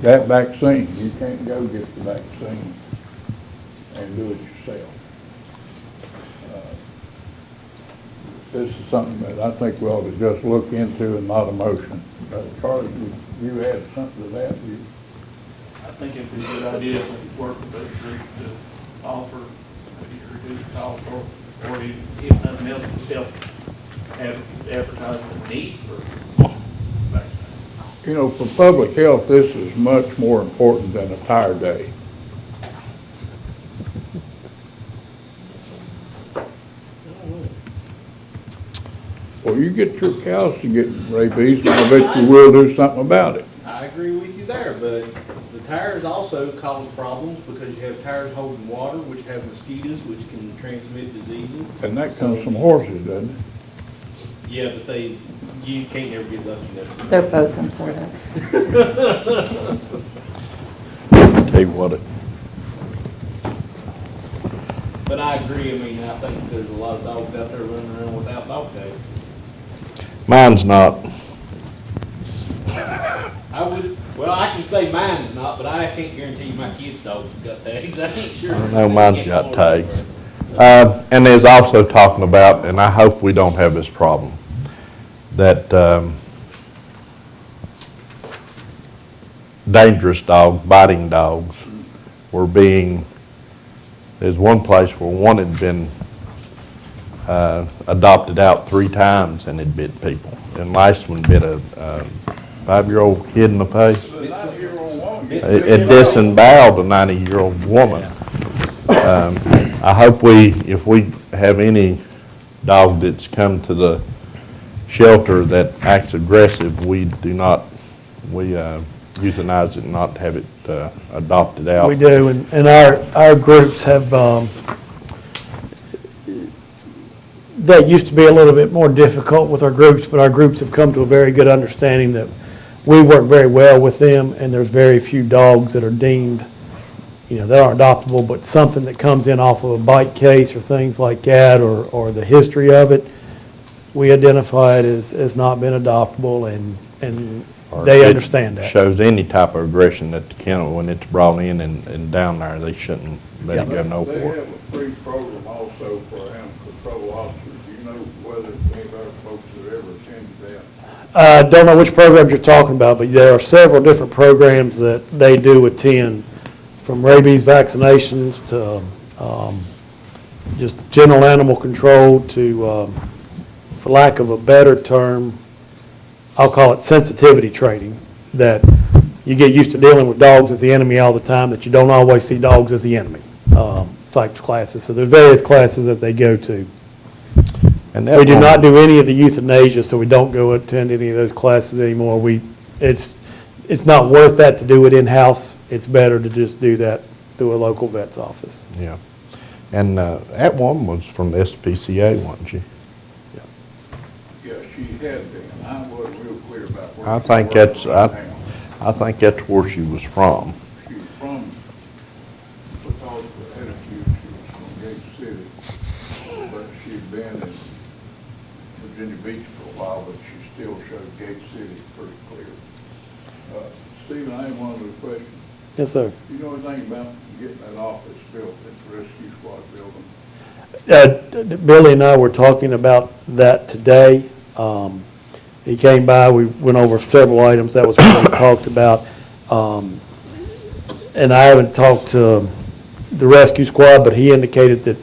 that vaccine. You can't go get the vaccine and do it yourself. This is something that I think we ought to just look into and not a motion. Charlie, you add something to that? I think it'd be a good idea to work with those groups to offer, maybe a reduced cost, or if nothing else, to advertise the need for vaccine. You know, for public health, this is much more important than a tire day. Well, you get your cows to get rabies, and I bet you will do something about it. I agree with you there, but the tires also cause problems because you have tires holding water, which have mosquitoes, which can transmit diseases. And that comes from horses, doesn't it? Yeah, but you can't ever get lucky enough. They're both important. Tell you what, But I agree, I mean, I think there's a lot of dogs out there running around without dog tags. mine's not. Well, I can say mine is not, but I can't guarantee my kids' dogs have got tags. I ain't sure. I know mine's got tags. And there's also talking about, and I hope we don't have this problem, that dangerous dogs, biting dogs, were being, there's one place where one had been adopted out 3 times and it bit people. And last one bit a 5-year-old kid in the face. It disemboweled a 90-year-old woman. I hope if we have any dog that's come to the shelter that acts aggressive, we euthanize it and not have it adopted out. We do, and our groups have, that used to be a little bit more difficult with our groups, but our groups have come to a very good understanding that we work very well with them, and there's very few dogs that are deemed, they aren't adoptable, but something that comes in off of a bite case or things like that, or the history of it, we identify it as not been adoptable, and Or they if it understand that. shows any type of aggression at the kennel when it's brought in and down there, they shouldn't let it go no They more. have a free program also for animal control officers. Do you know whether any of our folks have ever attended that? Don't know which programs you're talking about, but there are several different programs that they do attend, from rabies vaccinations to just general animal control to, for lack of a better term, I'll call it sensitivity training, that you get used to dealing with dogs as the enemy all the time, that you don't always see dogs as the enemy, type classes. So there's various classes that they go to. And that We do one- not do any of the euthanasia, so we don't go attend any of those classes anymore. It's not worth that to do it in-house. It's better to just do that through a local vet's office. Yeah. And that one was from the SPCA, wasn't she? Yeah, she had been. I wasn't real clear about where. I she think works that's, right now. I think that's where she was from. She was from, because of the attitude, she was from Gate City. But she'd been in Virginia Beach for a while, but she still showed Gate City pretty clear. Stephen, I have one other question. Yes, sir. Do you know anything about getting that office built at the rescue squad building? Billy and I were talking about that today. He came by, we went over several items, that was what we talked about. And I haven't talked to the rescue squad, but he indicated that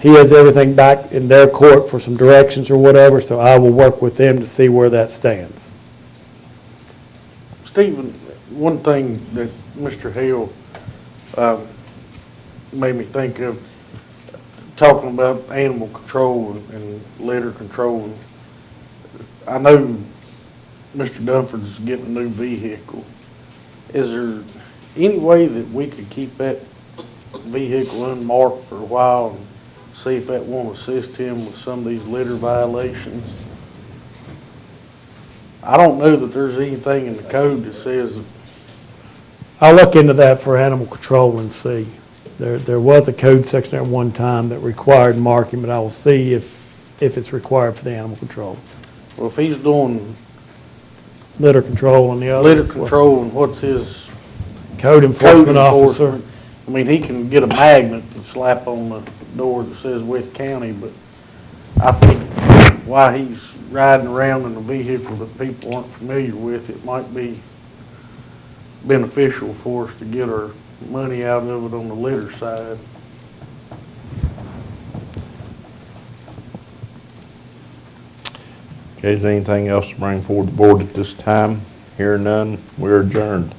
he has everything back in their court for some directions or whatever, so I will work with them to see where that stands. Stephen, one thing that Mr. Hill made me think of, talking about animal control and litter control. I know Mr. Dunford's getting a new vehicle. Is there any way that we could keep that vehicle unmarked for a while and see if that won't assist him with some of these litter violations? I don't know that there's anything in the code that says, I'll look into that for animal control and see. There was a code section at one time that required marking, but I will see if it's required for the animal control. well, if he's doing Litter control on the other. litter control and what's his Code code enforcement officer. enforcement, I mean, he can get a magnet to slap on the door that says Wythe County, but I think while he's riding around in a vehicle that people aren't familiar with, it might be beneficial for us to get our money out of it on the litter side. Okay, is there anything else to bring forward the board at this time? Hearing none, we're adjourned.